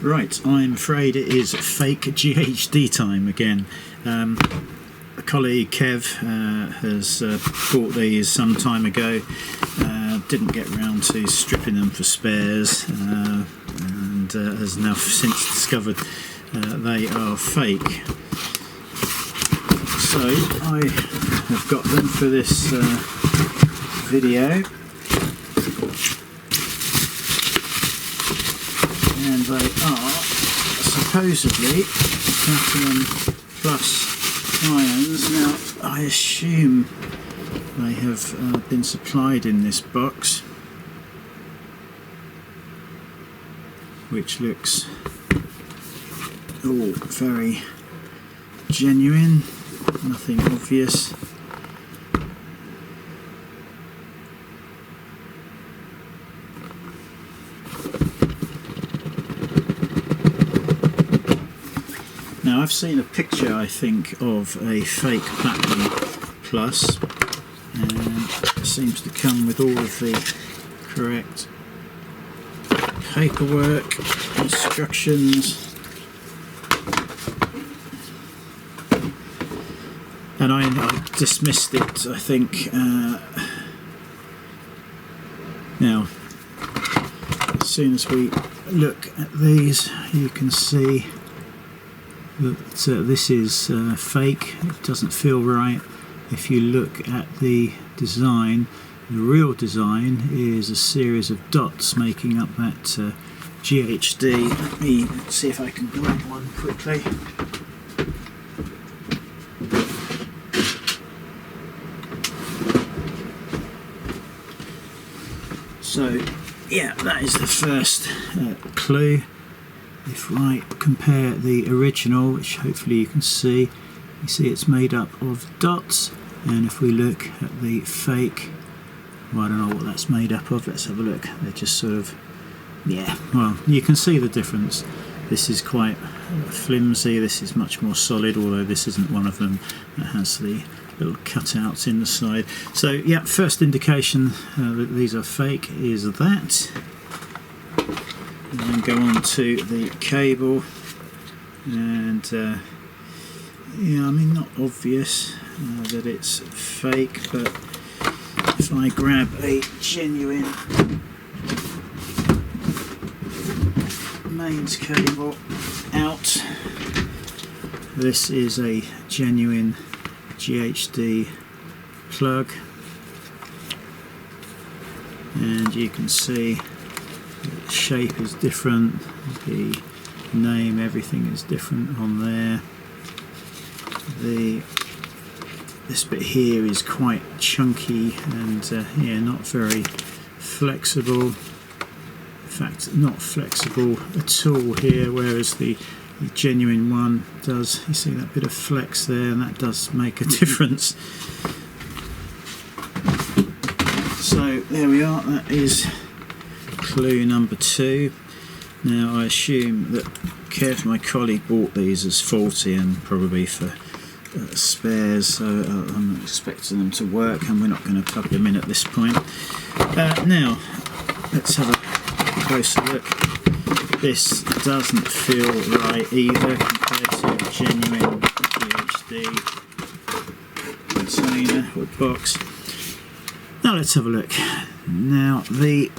Right, I'm afraid it is fake GHD time again. A colleague, Kev, has bought these some time ago, didn't get round to stripping them for spares, and has now since discovered they are fake. So I have got them for this video. And they are supposedly Platinum Plus irons. Now, I assume they have been supplied in this box, which looks all very genuine, nothing obvious. Now, I've seen a picture, I think, of a fake Platinum Plus, and it seems to come with all of the correct paperwork, instructions, and I dismissed it, I think. Now, as soon as we look at these, you can see that this is fake. It doesn't feel right. If you look at the design, the real design is a series of dots making up that GHD. Let me see if I can grab one quickly. So yeah, that is the first clue. If I compare the original, which hopefully you can see, you see it's made up of dots, and if we look at the fake, well, I don't know what that's made up of. Let's have a look. They're just sort of, yeah, well, you can see the difference. This is quite flimsy, this is much more solid, although this isn't one of them that has the little cutouts in the side. So yeah, first indication that these are fake is that. And then go on to the cable, and yeah, I mean, not obvious that it's fake, but if I grab a genuine mains cable out, this is a genuine GHD plug, and you can see the shape is different, the name, everything is different on there. This bit here is quite chunky and yeah, not very flexible. In fact, not flexible at all here, whereas the genuine one does. You see that bit of flex there, and that does make a difference. So there we are, that is clue number 2. Now, I assume that Kev, my colleague, bought these as faulty and probably for spares, so I'm expecting them to work, and we're not going to plug them in at this point. Now, let's have a closer look. This doesn't feel right either compared to a genuine GHD container or box. Now let's have a look. Now the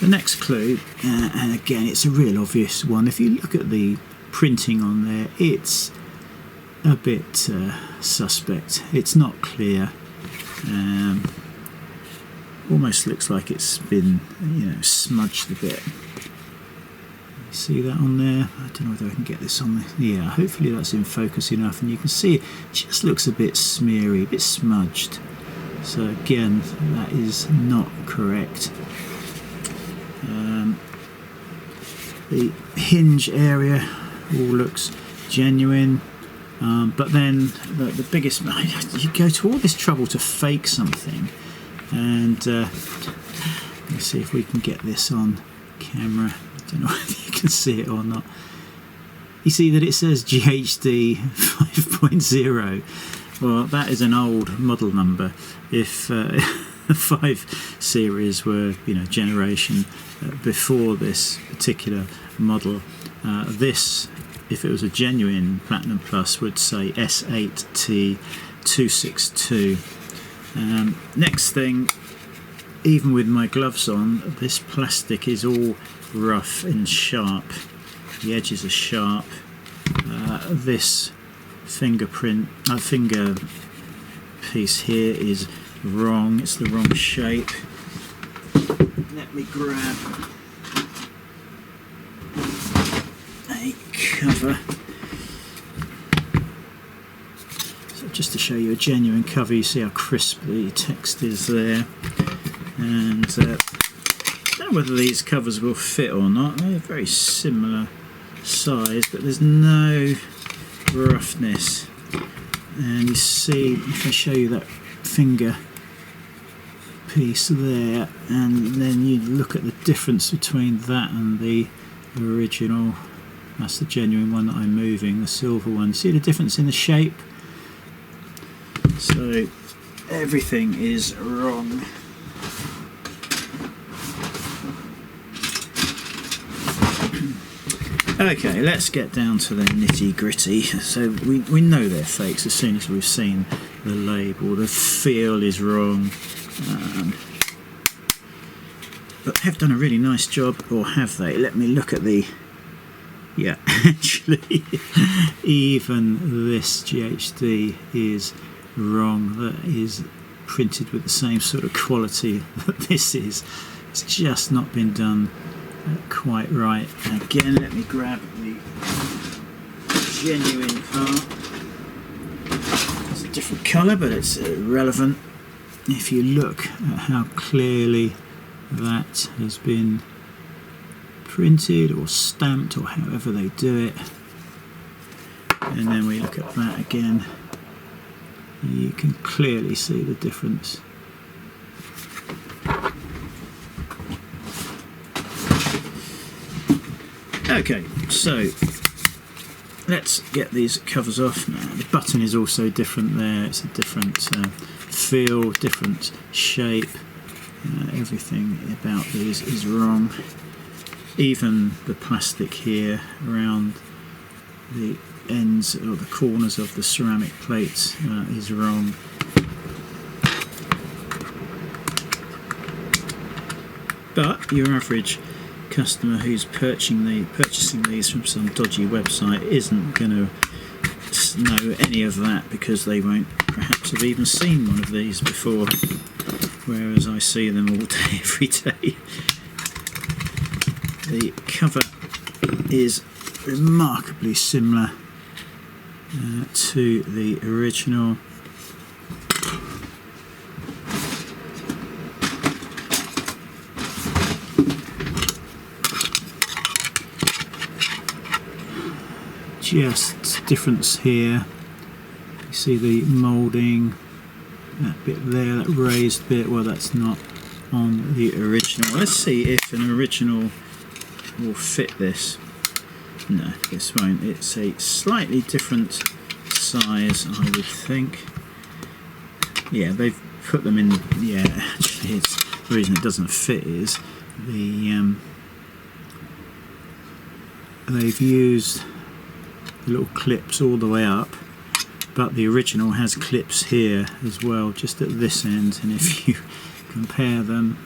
next clue, and again it's a real obvious one. If you look at the printing on there, it's a bit suspect. It's not clear. Almost looks like it's been, you know, smudged a bit. See that on there? I don't know whether I can get this on there. Yeah, hopefully that's in focus enough, and you can see it just looks a bit smeary, a bit smudged. So again, that is not correct. The hinge area all looks genuine, but then the biggest, you go to all this trouble to fake something, and let's see if we can get this on camera. I don't know whether you can see it or not. You see that it says GHD 5.0. Well, that is an old model number. If 5 series were, you know, generation before this particular model. This, if it was a genuine Platinum Plus, would say S8T262. Next thing, even with my gloves on, this plastic is all rough and sharp. The edges are sharp. This finger piece here is wrong. It's the wrong shape. Let me grab a cover. So just to show you a genuine cover, you see how crisp the text is there. And I don't know whether these covers will fit or not. They're very similar size, but there's no roughness. And you see, if I show you that finger piece there, and then you look at the difference between that and the original, that's the genuine one that I'm moving, the silver one. See the difference in the shape? So everything is wrong. Okay, let's get down to the nitty gritty. So we know they're fakes as soon as we've seen the label. The feel is wrong, but they've done a really nice job, or have they? Let me look at the... Yeah, actually, even this GHD is wrong. That is printed with the same sort of quality that this is. It's just not been done quite right. Again, let me grab the genuine part. It's a different colour, but it's relevant. If you look at how clearly that has been printed or stamped, or however they do it, and then we look at that again, you can clearly see the difference. Okay, so let's get these covers off now. The button is also different there. It's a different feel, different shape. Everything about these is wrong. Even the plastic here around the ends or the corners of the ceramic plates is wrong. But your average customer who's purchasing these from some dodgy website isn't going to know any of that, because they won't perhaps have even seen one of these before, whereas I see them all day, every day. The cover is remarkably similar to the original. Just difference here. You see the moulding, that bit there, that raised bit. Well, that's not on the original. Let's see if an original will fit this. No, this won't. It's a slightly different size, I would think. Yeah, they've put them in. Yeah, actually, the reason it doesn't fit is they've used little clips all the way up, but the original has clips here as well, just at this end, and if you compare them,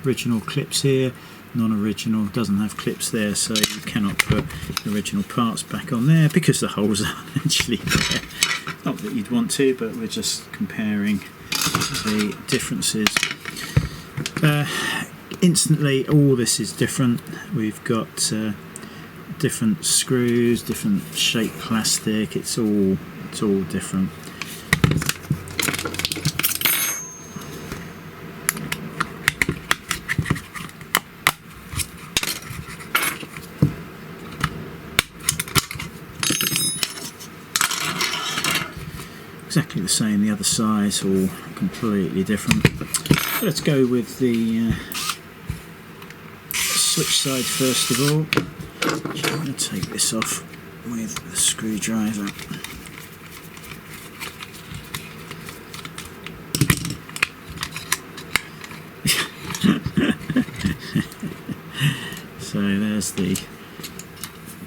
original clips here, non-original doesn't have clips there, so you cannot put original parts back on there because the holes are actually there. Not that you'd want to, but we're just comparing the differences. Instantly, all this is different. We've got different screws, different shape plastic. It's all different. Exactly the same the other side, it's all completely different. Let's go with the switch side first of all. I'm going to take this off with the screwdriver. there's the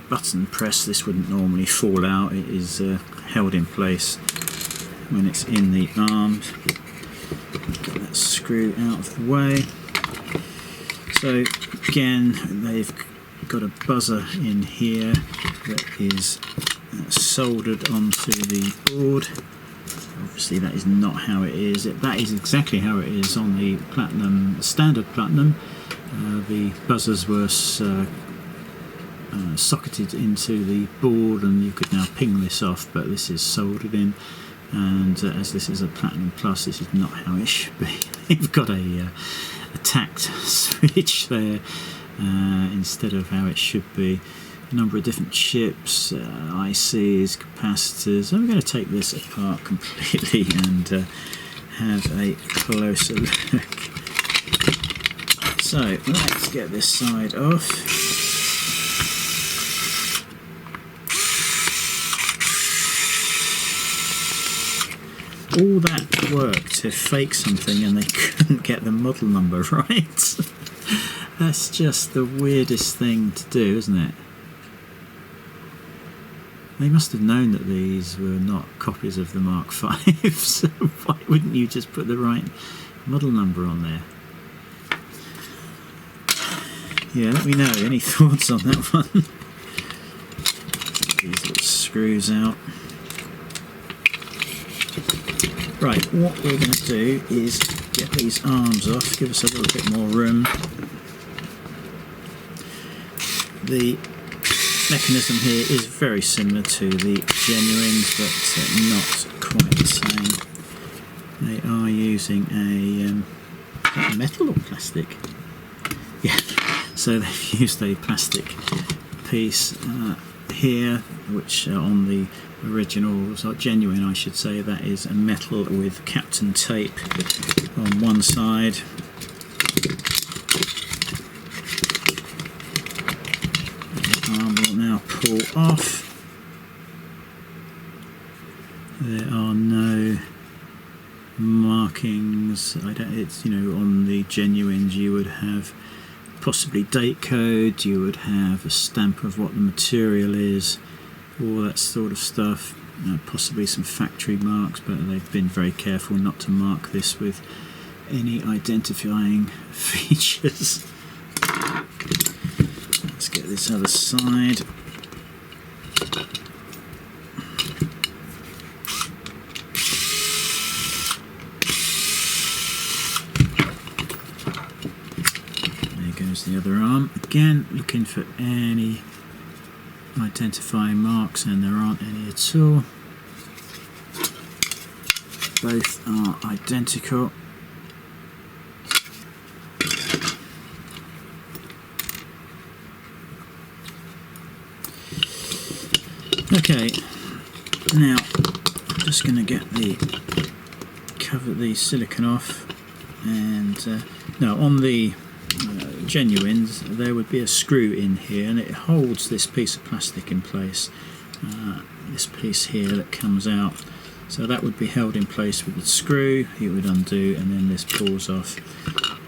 button press. This wouldn't normally fall out. It is held in place when it's in the arms. Get that screw out of the way. So again, they've got a buzzer in here that is soldered onto the board. Obviously that is not how it is. That is exactly how it is on the Platinum, standard Platinum. The buzzers were socketed into the board, and you could now ping this off, but this is soldered in, and as this is a Platinum Plus, this is not how it should be. You've got a tact switch there instead of how it should be. A number of different chips, ICs, capacitors. I'm going to take this apart completely and have a closer look. So let's get this side off. All that work to fake something and they couldn't get the model number right. That's just the weirdest thing to do, isn't it? They must have known that these were not copies of the Mark V, so why wouldn't you just put the right model number on there? Yeah, let me know, any thoughts on that one? These little screws out. Right, what we're going to do is get these arms off, give us a little bit more room. The mechanism here is very similar to the genuines, but not quite the same. They are using a metal or plastic? Yeah, so they've used a plastic piece here, which on the originals, or genuine I should say, that is a metal with Captain tape on one side. The arm will now pull off. There are no markings. It's, you know, on the genuines you would have possibly date code, you would have a stamp of what the material is, all that sort of stuff, possibly some factory marks, but they've been very careful not to mark this with any identifying features. Let's get this other side. There goes the other arm. Again, looking for any identifying marks, and there aren't any at all. Both are identical. Okay, now I'm just going to get the silicon off, and now on the genuines there would be a screw in here, and it holds this piece of plastic in place, this piece here that comes out, so that would be held in place with the screw. It would undo, and then this pulls off.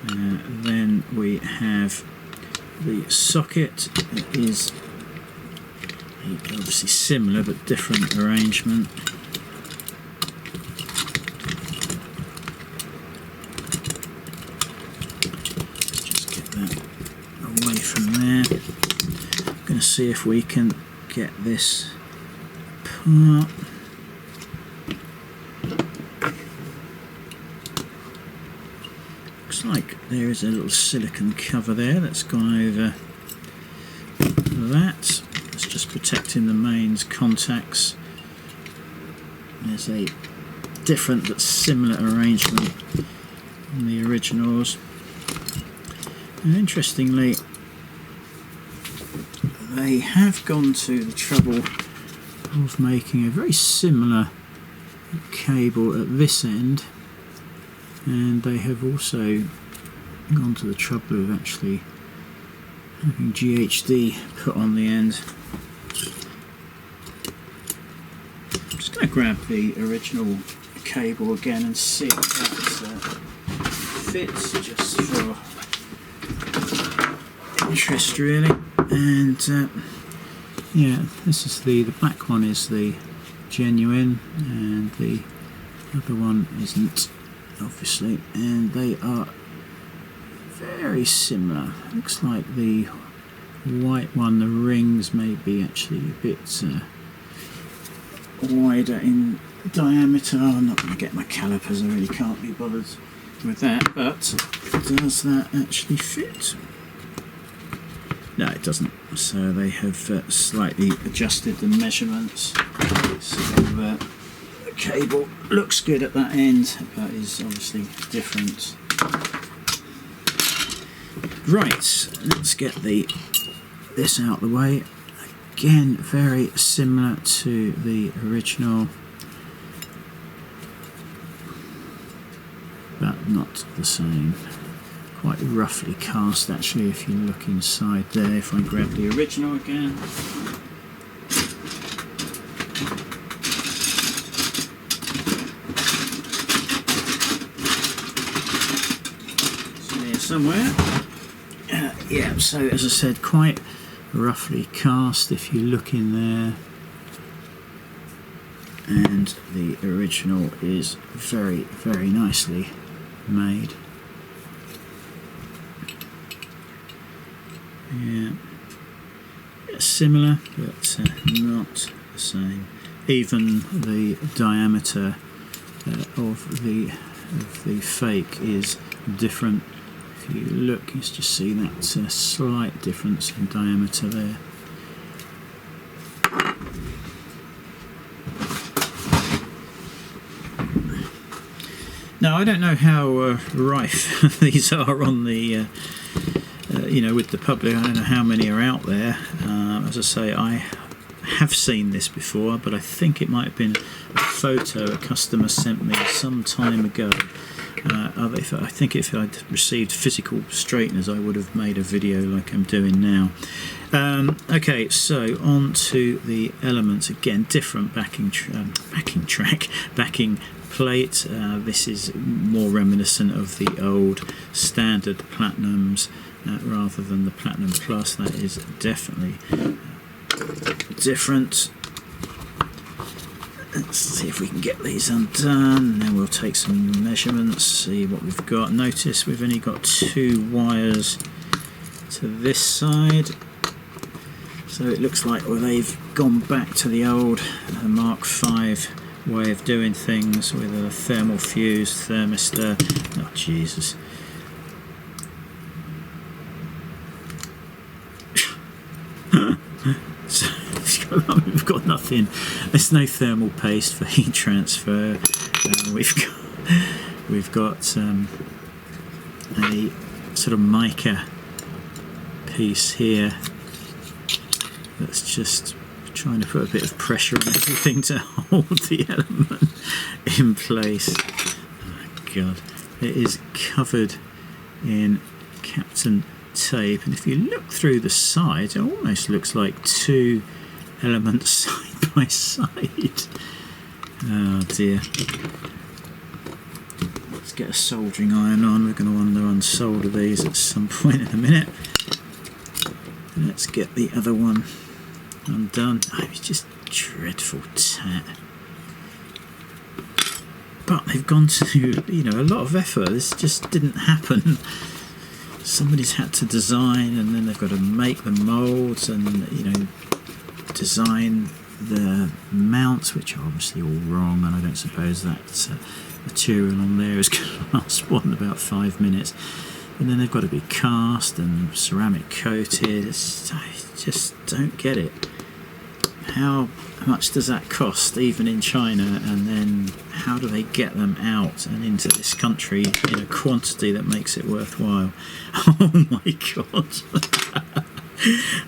Then we have the socket. It is obviously similar but different arrangement. Away from there. I'm going to see if we can get this apart. Looks like there is a little silicone cover there that's gone over that. It's just protecting the mains contacts. There's a different but similar arrangement in the originals. And interestingly, they have gone to the trouble of making a very similar cable at this end, and they have also gone to the trouble of actually having GHD put on the end. I'm just going to grab the original cable again and see if that fits, just for interest really. And yeah, this is the black one is the genuine, and the other one isn't, obviously, and they are very similar. Looks like the white one, the rings may be actually a bit wider in diameter. I'm not going to get my calipers, I really can't be bothered with that, but does that actually fit? No, it doesn't. So they have slightly adjusted the measurements. So the cable looks good at that end, but is obviously different. Right, let's get this out the way. Again, very similar to the original, but not the same. Quite roughly cast actually if you look inside there. If I grab the original again. It's here somewhere. Yeah, so as I said, quite roughly cast if you look in there. And the original is very, very nicely made. Yeah, similar, but not the same. Even the diameter of the fake is different. If you look, you just see that slight difference in diameter there. Now, I don't know how rife these are on the you know, with the public. I don't know how many are out there. As I say, I have seen this before, but I think it might have been a photo a customer sent me some time ago. I think if I'd received physical straighteners, I would have made a video like I'm doing now. Okay, so on to the elements. Again, different backing plate. This is more reminiscent of the old standard Platinums rather than the Platinum Plus. That is definitely different. Let's see if we can get these undone, then we'll take some measurements, see what we've got. Notice we've only got 2 wires to this side, so it looks like, well, they've gone back to the old Mark V way of doing things with a thermal fused thermistor. Oh Jesus. So we've got nothing. There's no thermal paste for heat transfer. We've got a sort of mica piece here that's just trying to put a bit of pressure on everything to hold the element in place. Oh God, it is covered in Captain tape, and if you look through the side, it almost looks like 2 elements side by side. Oh dear. Let's get a soldering iron on. We're going to want to unsolder these at some point in a minute. Let's get the other one undone. Oh, it's just dreadful tat. But they've gone to, you know, a lot of effort. This just didn't happen. Somebody's had to design, and then they've got to make the moulds and, you know, design the mounts, which are obviously all wrong, and I don't suppose that material on there is going to last more than about 5 minutes. And then they've got to be cast and ceramic coated. I just don't get it. How much does that cost, even in China? And then how do they get them out and into this country in a quantity that makes it worthwhile? Oh my God.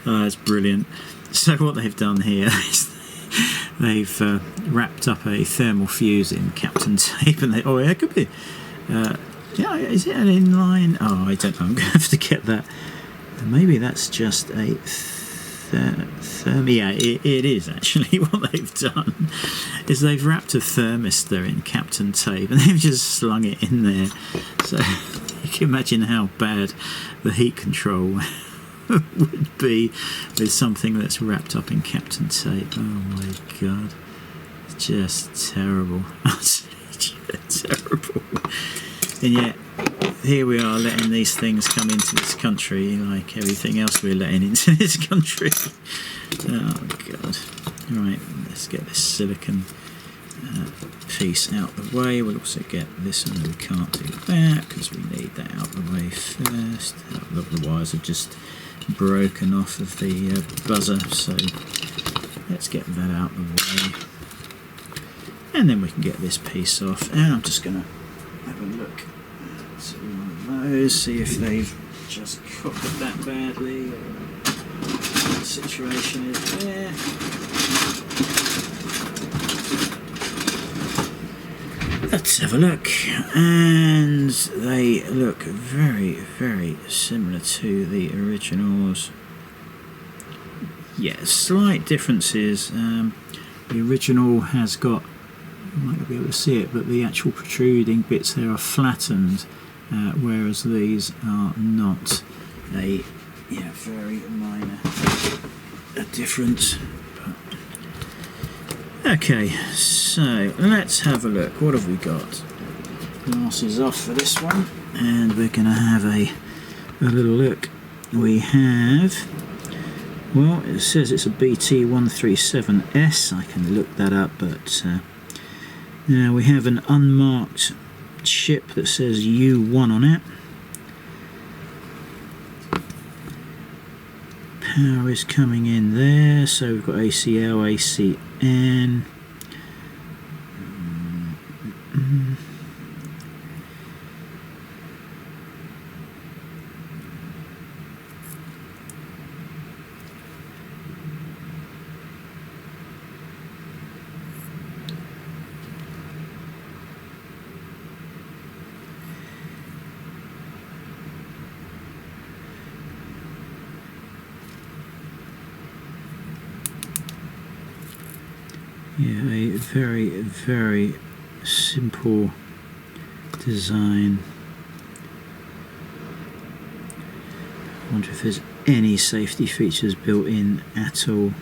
Oh, that's brilliant. So what they've done here is they've wrapped up a thermal fuse in Captain tape, and they, oh, it could be, yeah, is it an inline? Oh, I don't know, I'm going to have to get that. Maybe that's just a yeah, it is actually. What they've done is they've wrapped a thermistor in Captain tape, and they've just slung it in there. So you can imagine how bad the heat control would be with something that's wrapped up in Captain Tape. Oh my god, it's just terrible. Just terrible. And yet here we are letting these things come into this country like everything else we're letting into this country. Oh god. Right, let's get this silicon piece out the way. We'll also get this, and we can't do that because we need that out the way first. Look, the wires have just broken off of the buzzer, so let's get that out the way, and then we can get this piece off. And I'm just going to have a look at one of those, see if they've just cocked it that badly, or what the situation is there. Let's have a look, and they look very, very similar to the originals. Yeah, slight differences. The original has got, you might not be able to see it, but the actual protruding bits there are flattened, whereas these are not. Very minor difference. Okay, so let's have a look. What have we got? Glasses off for this one, and we're going to have a little look. We have, well, it says it's a BT137S. I can look that up, but now we have an unmarked chip that says U1 on it. Power is coming in there, so we've got ACL, ACN. Yeah, a very, very simple design. I wonder if there's any safety features built in at all.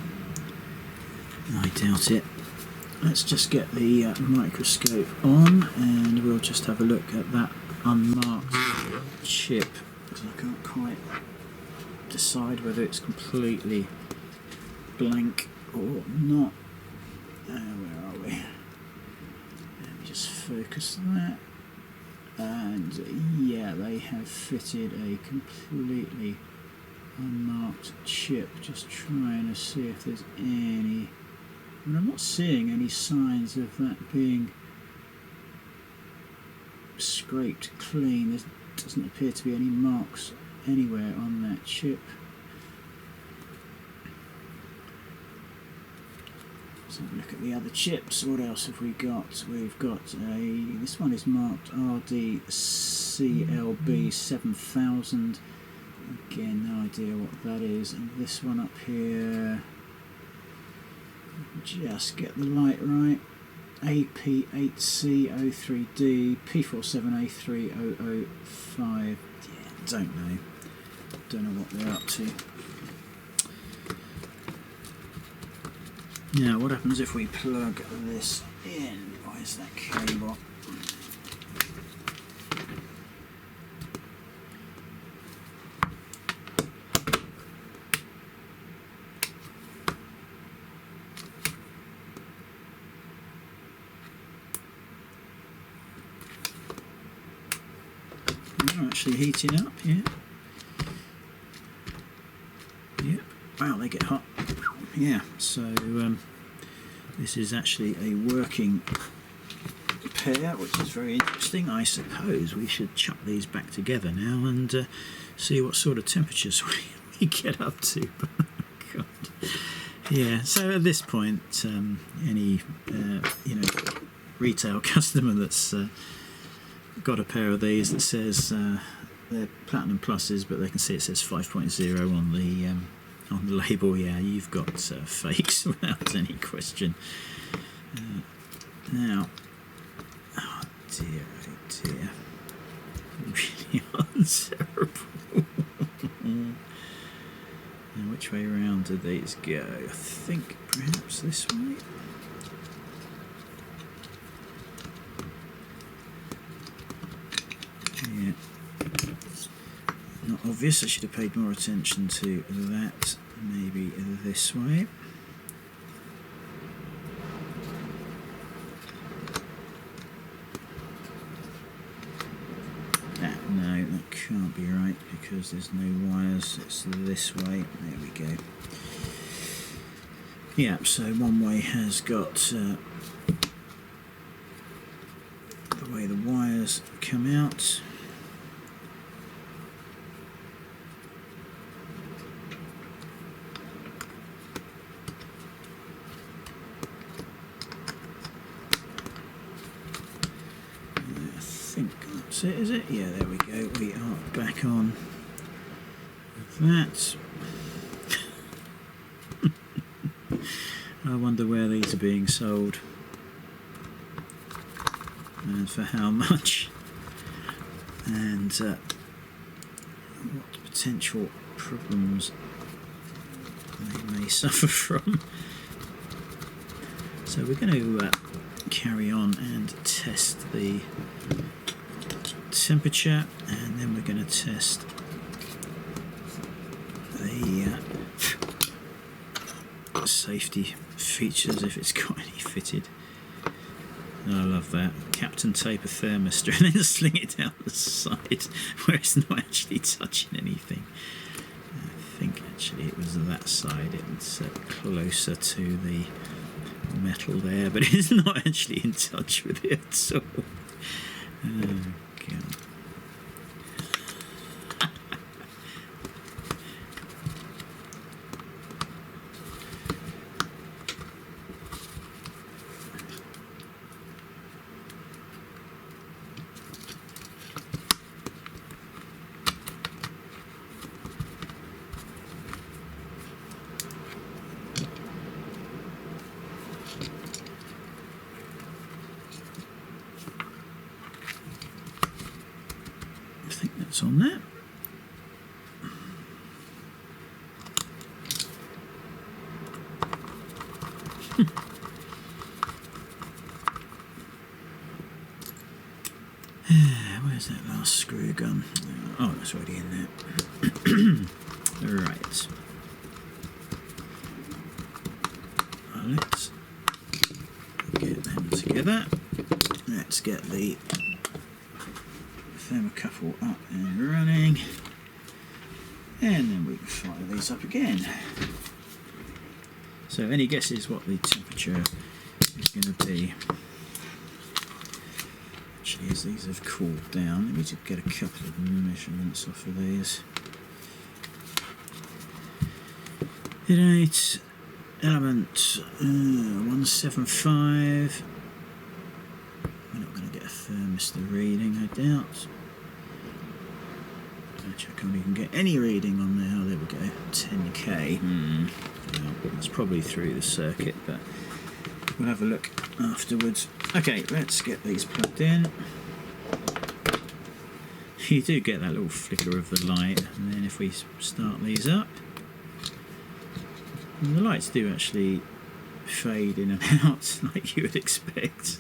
I doubt it. Let's just get the microscope on, and we'll just have a look at that unmarked chip, because I can't quite decide whether it's completely blank or not. Where are we? Let me just focus that. And yeah, they have fitted a completely unmarked chip. Just trying to see if there's any. And I'm not seeing any signs of that being scraped clean. There doesn't appear to be any marks anywhere on that chip. Let's have a look at the other chips. What else have we got? We've got this one is marked RDCLB 7000. Again, no idea what that is. And this one up here, just get the light right. AP8C03D P47A3005. Yeah, don't know what they're up to. Now, what happens if we plug this in? Where's that cable? They're actually heating up, yeah. Yep. Wow, they get hot. Yeah, so this is actually a working pair, which is very interesting. I suppose we should chuck these back together now and see what sort of temperatures we get up to. God. Yeah, so at this point, any retail customer that's got a pair of these that says they're Platinum Pluses, but they can see it says 5.0 on the label, yeah, you've got fakes without any question. Now, oh dear, really are terrible. Which way round do these go? I think perhaps this way. Yeah. Not obvious, I should have paid more attention to that. Maybe this way. No, that can't be right because there's no wires. It's this way. There we go. Yeah, so one way has got the way the wires come out. That's it, is it? Yeah, there we go. We are back on with that. I wonder where these are being sold and for how much, and what potential problems they may suffer from. So we're going to carry on and test the temperature, and then we're going to test the safety features if it's got any fitted. I love that. Captain tape a thermistor and then sling it down the side where it's not actually touching anything. I think actually it was that side, it's closer to the metal there, but it's not actually in touch with it at all. Oh, God. On that. Where's that last screw gun? Oh, that's already in there. Right. Let's get them together. Let's get the thermocouple up and running, and then we can fire these up again. So any guesses what the temperature is going to be? Actually, as these have cooled down, let me just get a couple of measurements off of these. Innate element 175. We're not going to get a thermistor reading, I doubt. Actually, I can't even get any reading on there. Oh, there we go. 10k. Well, that's probably through the circuit, but we'll have a look afterwards. Okay, let's get these plugged in. You do get that little flicker of the light, and then if we start these up, and the lights do actually fade in and out like you would expect.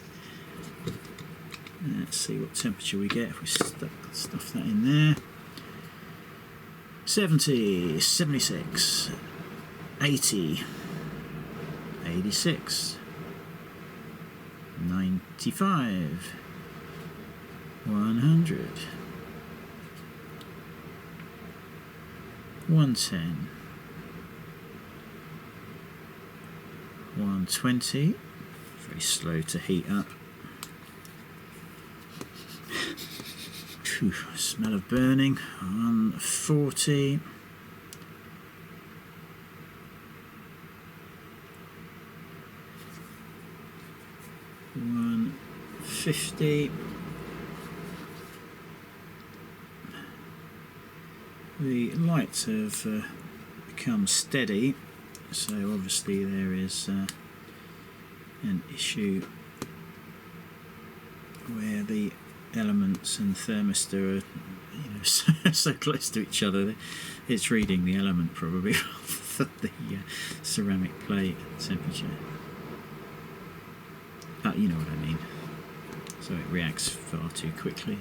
Let's see what temperature we get if we stuff that in there. 70, 76, 80, 86, 95, 100, 110, 120, very slow to heat up. Whew, smell of burning. 140. 150. The lights have become steady, so obviously there is an issue where the elements and thermistor are, so close to each other. It's reading the element probably rather for the ceramic plate temperature. But you know what I mean. So it reacts far too quickly.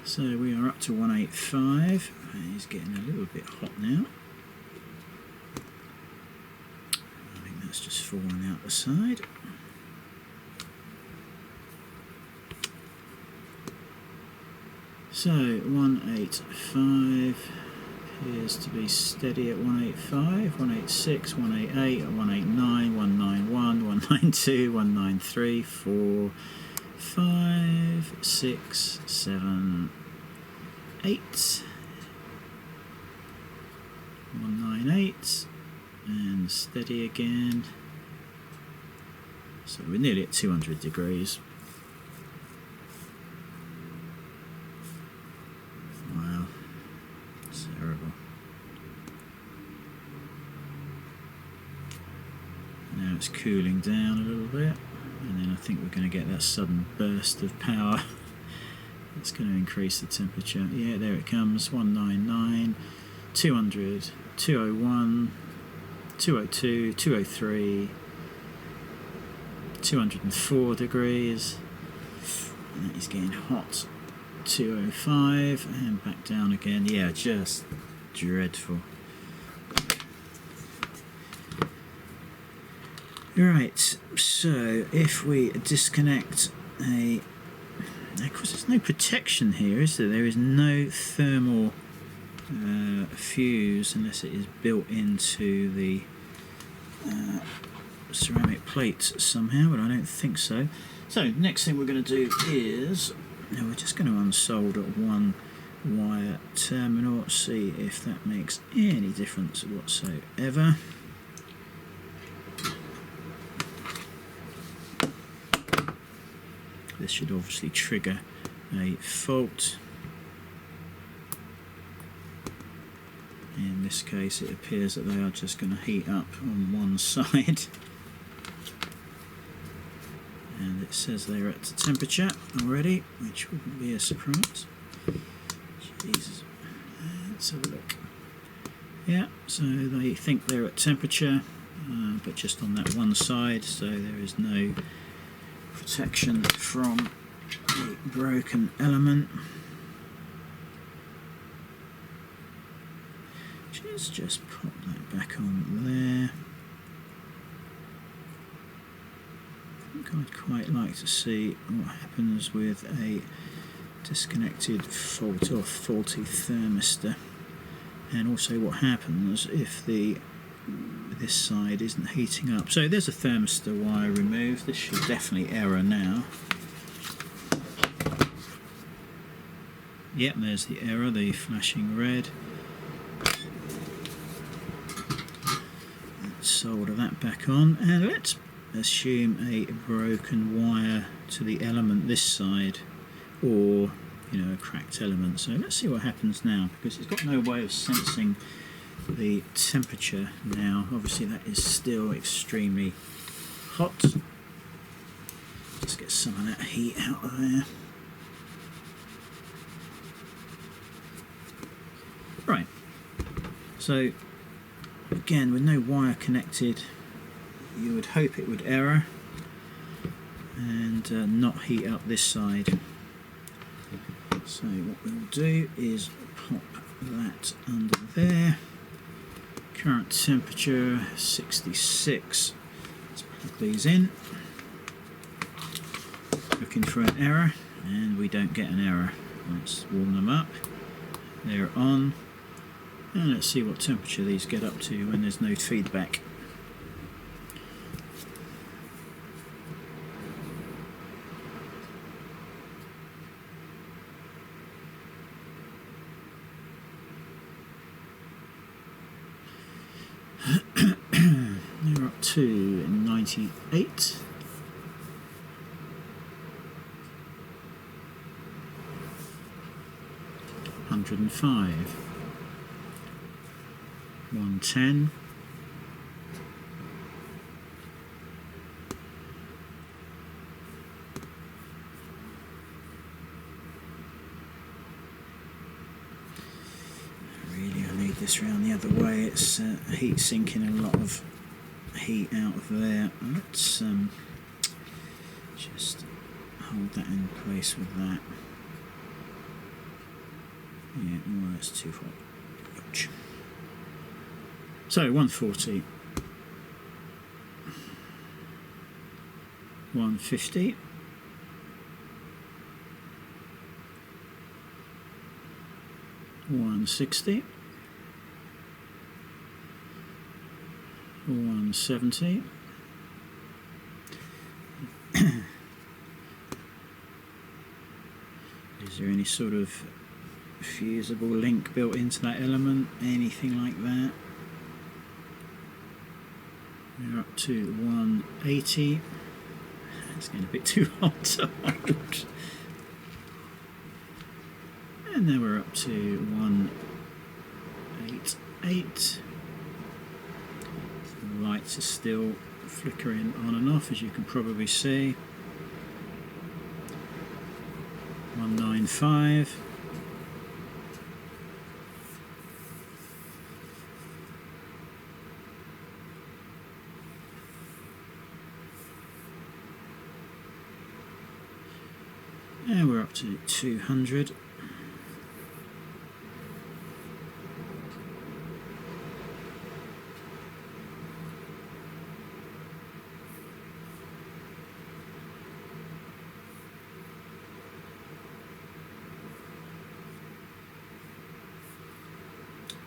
So we are up to 185. It's getting a little bit hot now. I think that's just falling out the side. So 185 appears to be steady at 185, 186, 188, 189, 191, 192, 193, 4, 5, 6, 7, 8, 198, and steady again. So we're nearly at 200 degrees. Wow, it's terrible. Now it's cooling down a little bit, and then I think we're going to get that sudden burst of power. It's going to increase the temperature. Yeah, there it comes. 199, 200, 201, 202, 203, 204 degrees. And that is getting hot. 205 and back down again. Yeah, just dreadful. Right, so if we disconnect of course there's no protection here, is there? There is no thermal fuse unless it is built into the ceramic plate somehow, but I don't think so. So next thing we're going to do is we're just going to unsolder one wire terminal, see if that makes any difference whatsoever. This should obviously trigger a fault. In this case it appears that they are just going to heat up on one side. And it says they're at temperature already, which wouldn't be a surprise. Jesus. Let's have a look. Yeah, so they think they're at temperature, but just on that one side, so there is no protection from the broken element. Just pop that back on there. I think I'd quite like to see what happens with a disconnected faulty thermistor, and also what happens if this side isn't heating up. So there's a thermistor wire removed. This should definitely error now. Yep, there's the error, the flashing red. Let's solder that back on, and let's assume a broken wire to the element this side, or a cracked element. So let's see what happens now, because it's got no way of sensing the temperature now. Obviously that is still extremely hot. Let's get some of that heat out of there. Right, so again, with no wire connected, you would hope it would error and not heat up this side. So what we'll do is pop that under there. Current temperature 66. Let's plug these in. Looking for an error, and we don't get an error. Let's warm them up. They're on. And let's see what temperature these get up to when there's no feedback. They're up to 98. $105. 110. Really, I need this round the other way. It's heat sinking a lot of heat out of there. Let's just hold that in place with that. Yeah, well, that's too hot. Ouch. So 140, 150, 160, 170. Is there any sort of fusible link built into that element? Anything like that? We're up to 180. It's getting a bit too hot to hold. And then we're up to 188. The lights are still flickering on and off, as you can probably see. 195. And we're up to 200.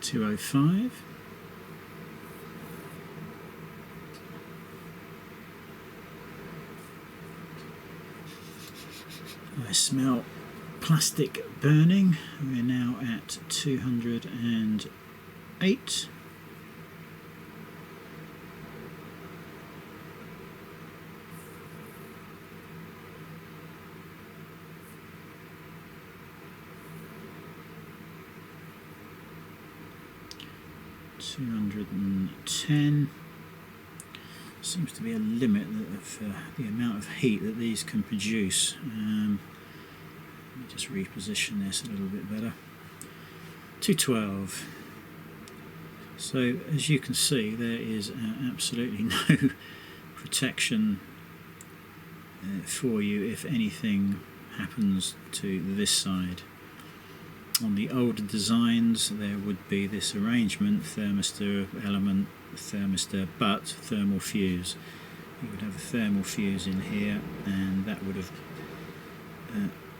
$205. I smell plastic burning. We're now at 208. $210. Seems to be a limit of the amount of heat that these can produce. Let me just reposition this a little bit better. 212. So as you can see, there is absolutely no protection for you if anything happens to this side. On the older designs there would be this arrangement, thermistor element, thermistor, but thermal fuse. You would have a thermal fuse in here, and that would have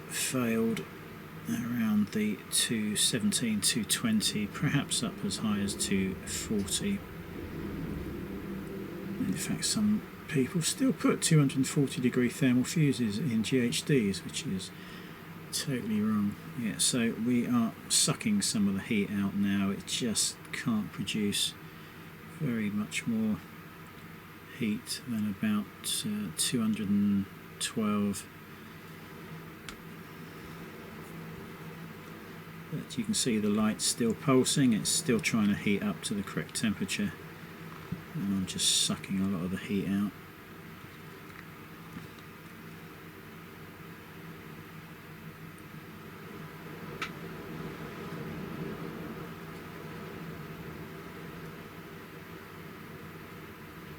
failed around the 217, 220, perhaps up as high as 240. In fact, some people still put 240 degree thermal fuses in GHDs, which is totally wrong. Yeah, so we are sucking some of the heat out now. It just can't produce very much more heat than about 212. But you can see the light's still pulsing. It's still trying to heat up to the correct temperature, and I'm just sucking a lot of the heat out.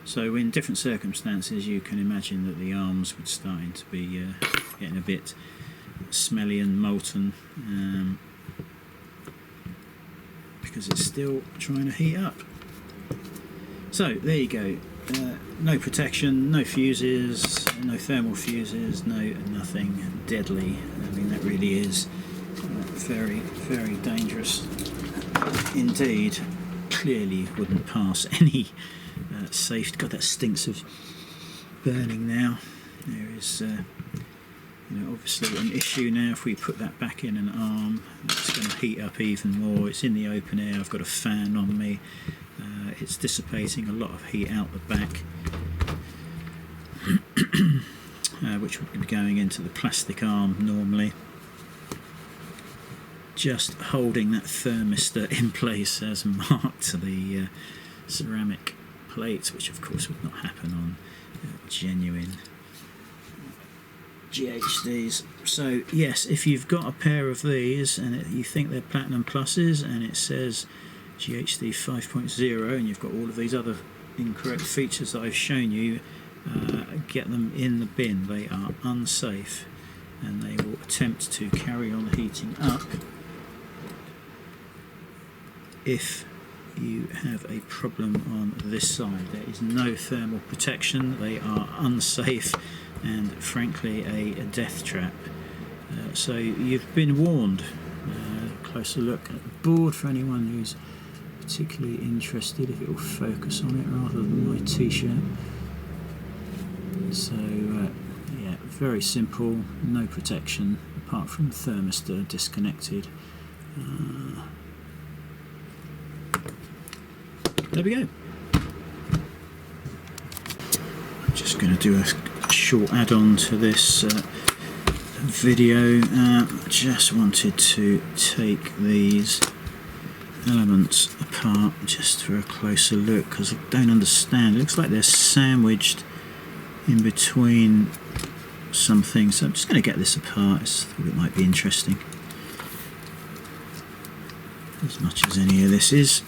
So in different circumstances you can imagine that the arms would starting to be getting a bit smelly and molten, because it's still trying to heat up. So there you go, no protection, no fuses, no thermal fuses, nothing deadly. I mean, that really is very, very dangerous indeed. Clearly wouldn't pass any safety. God, that stinks of burning now. There is obviously an issue now. If we put that back in an arm, it's going to heat up even more. It's in the open air. I've got a fan on me. It's dissipating a lot of heat out the back, which would be going into the plastic arm normally. Just holding that thermistor in place as marked the ceramic plate, which of course would not happen on genuine GHDs. So yes, if you've got a pair of these and you think they're Platinum Pluses and it says GHD 5.0 and you've got all of these other incorrect features that I've shown you, get them in the bin. They are unsafe and they will attempt to carry on heating up if you have a problem on this side. There is no thermal protection, they are unsafe and frankly a death trap. So you've been warned. Closer look at the board for anyone who's particularly interested, if it will focus on it rather than my t-shirt. So yeah, very simple, no protection apart from thermistor disconnected. There we go. I'm just going to do a short add-on to this video. Just wanted to take these elements apart just for a closer look, because I don't understand. It looks like they're sandwiched in between something, so I'm just going to get this apart. I thought it might be interesting, as much as any of this is.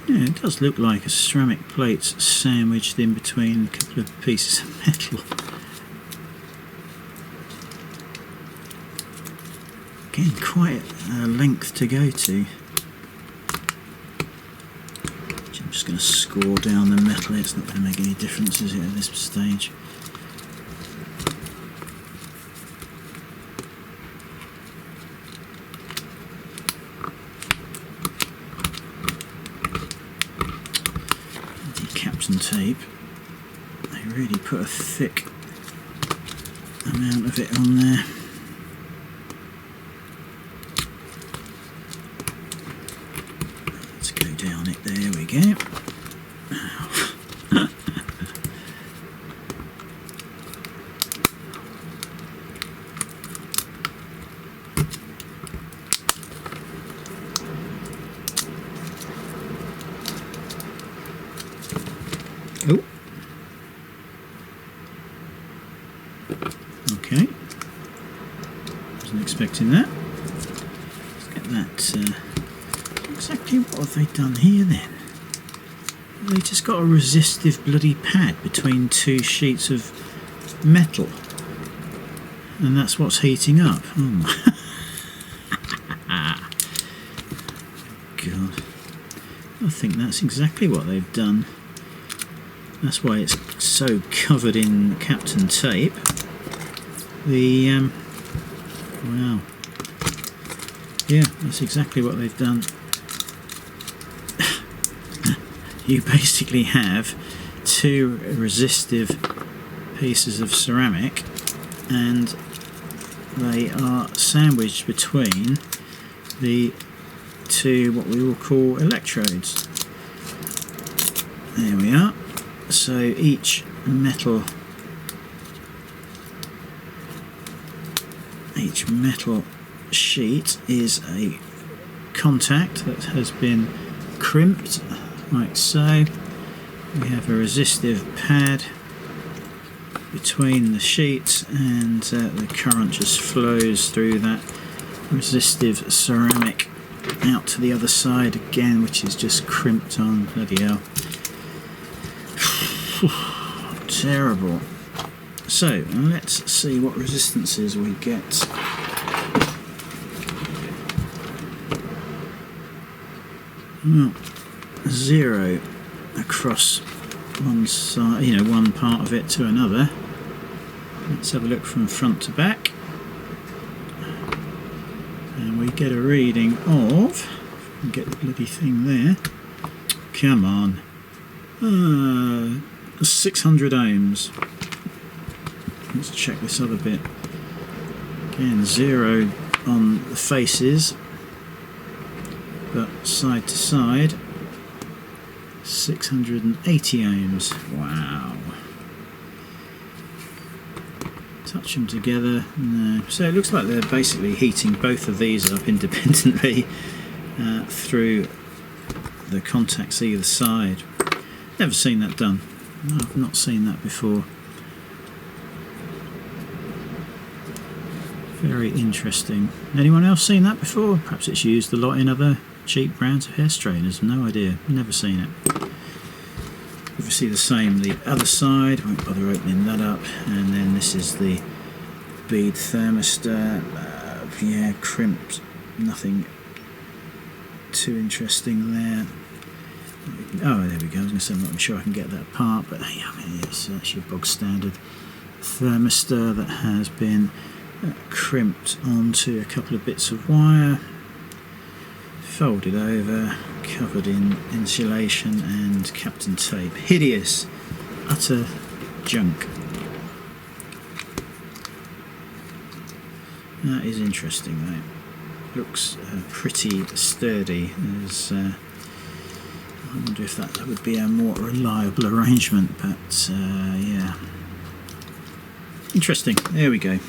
Yeah, it does look like a ceramic plate sandwiched in between a couple of pieces of metal. Again, quite a length to go to. I'm just going to score down the metal. It's not going to make any difference, is it, at this stage? Tape, they really put a thick amount of it on there. Let's go down it, there we go. Oh, okay, wasn't expecting that. Let's get that. Exactly what have they done here then? They just got a resistive bloody pad between two sheets of metal, and that's what's heating up. Oh my God, I think that's exactly what they've done. That's why it's so covered in Captain Tape. Wow. Yeah, that's exactly what they've done. You basically have two resistive pieces of ceramic and they are sandwiched between the two, what we will call electrodes. There we are. So each metal sheet is a contact that has been crimped like so. We have a resistive pad between the sheets and the current just flows through that resistive ceramic out to the other side again, which is just crimped on. Bloody hell. Terrible. So let's see what resistances we get. Well, 0 across one side, one part of it to another. Let's have a look from front to back, and we get a reading of, get the bloody thing there, come on, 600 ohms. Let's check this other bit. Again, 0 on the faces, but side to side, 680 ohms. Wow. touch them together. No. So it looks like they're basically heating both of these up independently through the contacts either side. Never seen that done. No, I've not seen that before. Very interesting. Anyone else seen that before? Perhaps it's used a lot in other cheap brands of hair straighteners. No idea. Never seen it. Obviously the same the other side. Won't bother opening that up. And then this is the bead thermistor. Yeah, crimped. Nothing too interesting there. Oh, there we go. I was going to say I'm not sure I can get that apart, but yeah, I mean, it's actually a bog standard thermistor that has been crimped onto a couple of bits of wire, folded over, covered in insulation and Captain tape. Hideous, utter junk. That is interesting though. Looks pretty sturdy. There's, I wonder if that would be a more reliable arrangement, but yeah. Interesting. There we go.